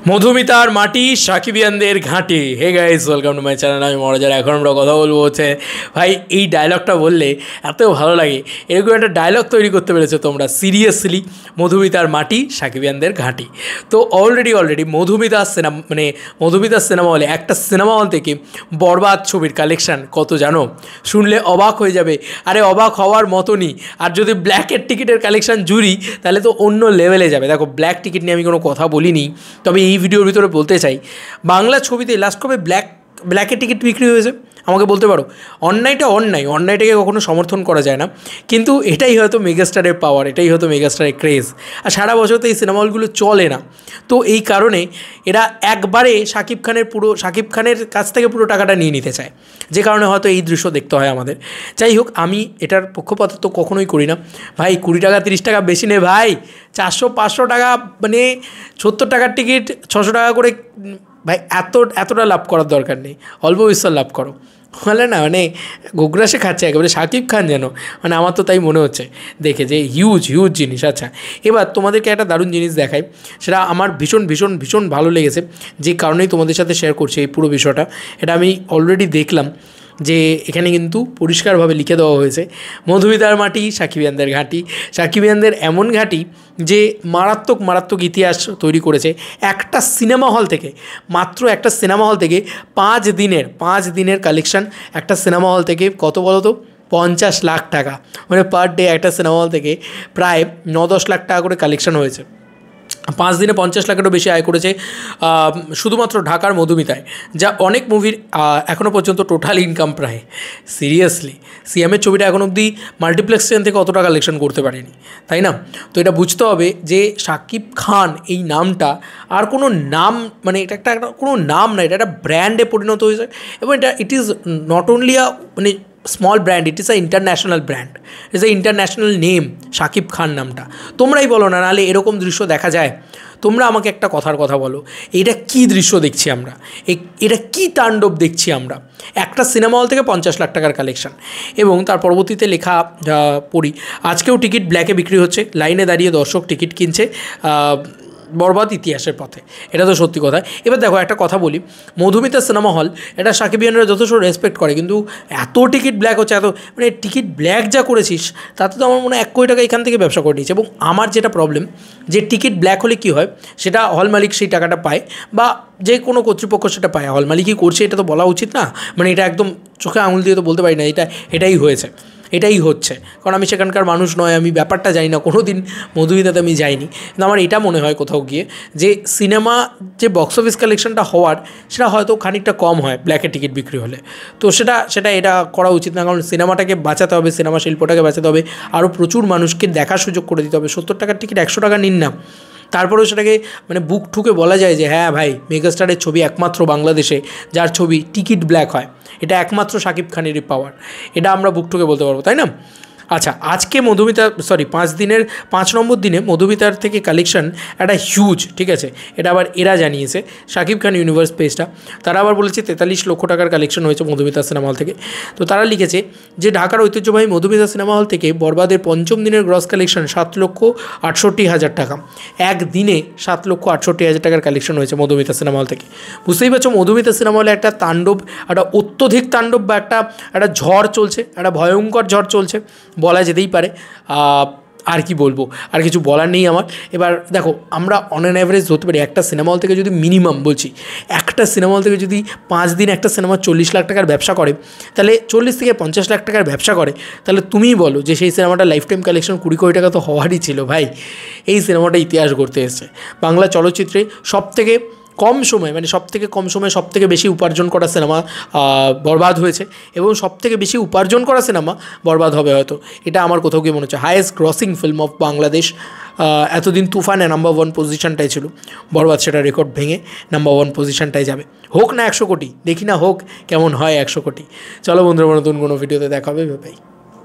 মধুমিতার মাটি সাকিবিয়ানদের ঘাঁটি। Hey guys, welcome to my channel. আমি মহারাজার। এখন আমরা কথা বলবো হচ্ছে ভাই এই ডায়লগটা বললে এত ভালো লাগে, এরকম একটা ডায়লগ তৈরি করতে পেরেছো তোমরা। সিরিয়াসলি, মধুমিতার মাটি সাকিবিয়ানদের ঘাঁটি। তো অলরেডি মধুমিতার সিনেমা হলে একটা সিনেমা হল থেকে বরবাদ ছবির কালেকশান কত জানো? শুনলে অবাক হয়ে যাবে। আরে অবাক হওয়ার মতনই। আর যদি ব্ল্যাকের টিকিটের কালেকশান জুড়ি তাহলে তো অন্য লেভেলে যাবে। দেখো, ব্ল্যাক টিকিট নিয়ে আমি কোনো কথা বলিনি, তবে এই ভিডিওর ভিতরে বলতে চাই, বাংলা ছবিতে লাস্ট কবে ব্ল্যাকের টিকিট বিক্রি হয়েছে আমাকে বলতে পারো? অন্যায়টাকে কখনো সমর্থন করা যায় না, কিন্তু এটাই হয়তো মেগাস্টারের পাওয়ার, এটাই হয়তো মেগাস্টারের ক্রেজ। আর সারা বছর তো এই সিনেমা হলগুলো চলে না, তো এই কারণে এরা একবারে শাকিব খানের কাছ থেকে পুরো টাকাটা নিয়ে নিতে চায়, যে কারণে হয়তো এই দৃশ্য দেখতে হয় আমাদের। যাই হোক, আমি এটার পক্ষপাতিত্ব কখনোই করি না ভাই। 20 টাকা 30 টাকা বেশি নেই ভাই, 400-500 টাকা, মানে 70 টাকার টিকিট 600 টাকা করে ভাই। এতটা লাভ করার দরকার নেই, অল্প বিস্তর লাভ করো। মানে গোগ্রাসে খাচ্ছে একেবারে শাকিব খান যেন, মানে আমার তো তাই মনে হচ্ছে দেখে, যে হিউজ জিনিস। আচ্ছা, এবার তোমাদেরকে একটা দারুণ জিনিস দেখাই, সেটা আমার ভীষণ ভালো লেগেছে, যে কারণেই তোমাদের সাথে শেয়ার করছি এই পুরো বিষয়টা। এটা আমি অলরেডি দেখলাম যে এখানে কিন্তু পরিষ্কারভাবে লিখে দেওয়া হয়েছে, মধুমিতার মাটি সাকিবিয়ানদের ঘাঁটি। সাকিবিয়ানদের এমন ঘাঁটি যে মারাত্মক ইতিহাস তৈরি করেছে। একটা সিনেমা হল থেকে, মাত্র একটা সিনেমা হল থেকে 5 দিনের কালেকশান একটা সিনেমা হল থেকে কত বলো তো? 50 লাখ টাকা। মানে পার ডে একটা সিনেমা হল থেকে প্রায় 9-10 লাখ টাকা করে কালেকশান হয়েছে। 5 দিনে 50 লাখেরও বেশি আয় করেছে শুধুমাত্র ঢাকার মধুমিতায়, যা অনেক মুভির এখনও পর্যন্ত টোটাল ইনকাম প্রায়। সিরিয়াসলি, সিএমের ছবিটা এখন অবধি মাল্টিপ্লেক্স চেন থেকে অতটা কালেকশন করতে পারেনি, তাই না? তো এটা বুঝতে হবে যে শাকিব খান এই নামটা আর কোনো নাম, মানে এটা একটা কোনো নাম না, এটা একটা ব্র্যান্ডে পরিণত হয়েছে। এবং ইট ইজ নট অনলি মানে small brand, it is a international brand, it is a international name Shakib Khan নামটা। তোমরাই বলো না, নাহলে এরকম দৃশ্য দেখা যায়? তোমরা আমাকে একটা কথা বলো, এটা কি দৃশ্য দেখছি আমরা? এটা কি তাণ্ডব দেখছি আমরা? একটা সিনেমা হল থেকে 50 লাখ টাকার কালেকশান। এবং তার পরবর্তীতে লেখা পড়ি, আজকেও টিকিট ব্ল্যাকে বিক্রি হচ্ছে, লাইনে দাঁড়িয়ে দর্শক টিকিট কিনছে বরবাদ ইতিহাসের পথে। এটা তো সত্যি কথা। এবার দেখো, একটা কথা বলি, মধুমিতা সিনেমা হল এটা সাকিবিয়ানরা যথেষ্ট রেসপেক্ট করে, কিন্তু এত টিকিট ব্ল্যাক হচ্ছে, মানে টিকিট ব্ল্যাক যা করেছিস তাতে তো আমার মনে হয় 1 কোটি টাকা এখান থেকে ব্যবসা করে নিয়েছে। এবং আমার যেটা প্রবলেম, যে টিকিট ব্ল্যাক হলে কী হয়, সেটা হল মালিক সেই টাকাটা পায়, বা যে কোনো কর্তৃপক্ষ সেটা পায়। হল মালিকই করছে এটা তো বলা উচিত না, মানে এটা একদম চোখে আঙুল দিয়ে তো বলতে পারি না এটাই হচ্ছে। কারণ আমি সেখানকার মানুষ নয়, আমি ব্যাপারটা জানি না, কোনো দিন মধুমিতাতে আমি যাইনি। কিন্তু আমার এটা মনে হয় কোথাও গিয়ে, যে সিনেমা যে বক্স অফিস কালেকশনটা হওয়ার, সেটা হয়তো খানিকটা কম হয় ব্ল্যাকের টিকিট বিক্রি হলে। তো সেটা এটা করা উচিত না, কারণ সিনেমাটাকে বাঁচাতে হবে, সিনেমা শিল্পটাকে বাঁচাতে হবে, আরও প্রচুর মানুষকে দেখার সুযোগ করে দিতে হবে। 70 টাকার টিকিট 100 টাকা নিন না, তারপরেও সেটাকে মানে বুক ঠুকে বলা যায় যে হ্যাঁ ভাই, মেগাস্টারের ছবি একমাত্র বাংলাদেশে যার ছবি টিকিট ব্ল্যাক হয়, এটা একমাত্র শাকিব খানেরই পাওয়ার। এটা আমরা বুক ঠুকে বলতে পারবো, তাই না? আচ্ছা, আজকে 5 নম্বর দিনে মধুমিতার থেকে কালেকশান একটা হিউজ, ঠিক আছে? এটা আবার এরা জানিয়েছে, শাকিব খান ইউনিভার্স পেজটা। তারা আবার বলেছে 43 লক্ষ টাকার কালেকশন হয়েছে মধুমিতা সিনেমা হল থেকে। তো তারা লিখেছে যে ঢাকার ঐতিহ্যবাহী মধুমিতা সিনেমা হল থেকে বরবাদের 5ম দিনের গ্রস কালেকশন 7,68,000 টাকা। একদিনে 7,68,000 টাকার কালেকশন হয়েছে মধুমিতা সিনেমা হল থেকে। বুঝতেই পারছো, মধুমিতা সিনেমা হলে একটা তাণ্ডব, একটা অত্যধিক তাণ্ডব, বা একটা ঝড় চলছে, একটা ভয়ঙ্কর ঝড় চলছে বলা যেতেই পারে। আর কি বলবো, আর কিছু বলার নেই আমার। এবার দেখো, আমরা অন অ্যান অ্যাভারেজ ধরতে পারি, একটা সিনেমা হল থেকে যদি মিনিমাম বলছি, একটা সিনেমা হল থেকে যদি 5 দিন একটা সিনেমা 40 লাখ টাকার ব্যবসা করে, তাহলে 40 থেকে 50 লাখ টাকার ব্যবসা করে, তাহলে তুমিই বলো যে সেই সিনেমাটা লাইফ টাইম কালেকশন 20 কোটি টাকা তো হওয়ারই ছিল ভাই। এই সিনেমাটা ইতিহাস গড়তে এসেছে। বাংলা চলচ্চিত্রে সবথেকে কম সময়ে সবথেকে বেশি উপার্জন করা সিনেমা বরবাদ হয়েছে, এবং সবথেকে বেশি উপার্জন করা সিনেমা বরবাদ হবে হয়তো। এটা আমার কোথাও গিয়ে মনে হচ্ছে highest grossing film of Bangladesh. এতদিন তুফানে নাম্বার 1 পজিশনটাই ছিল, বরবাদ সেটা রেকর্ড ভেঙে নাম্বার 1 পজিশনটাই যাবে। হোক না 100 কোটি, দেখি না হোক কেমন হয় 100 কোটি। চলো বন্ধুরা, নতুন কোনো ভিডিওতে দেখা হবে, বাই।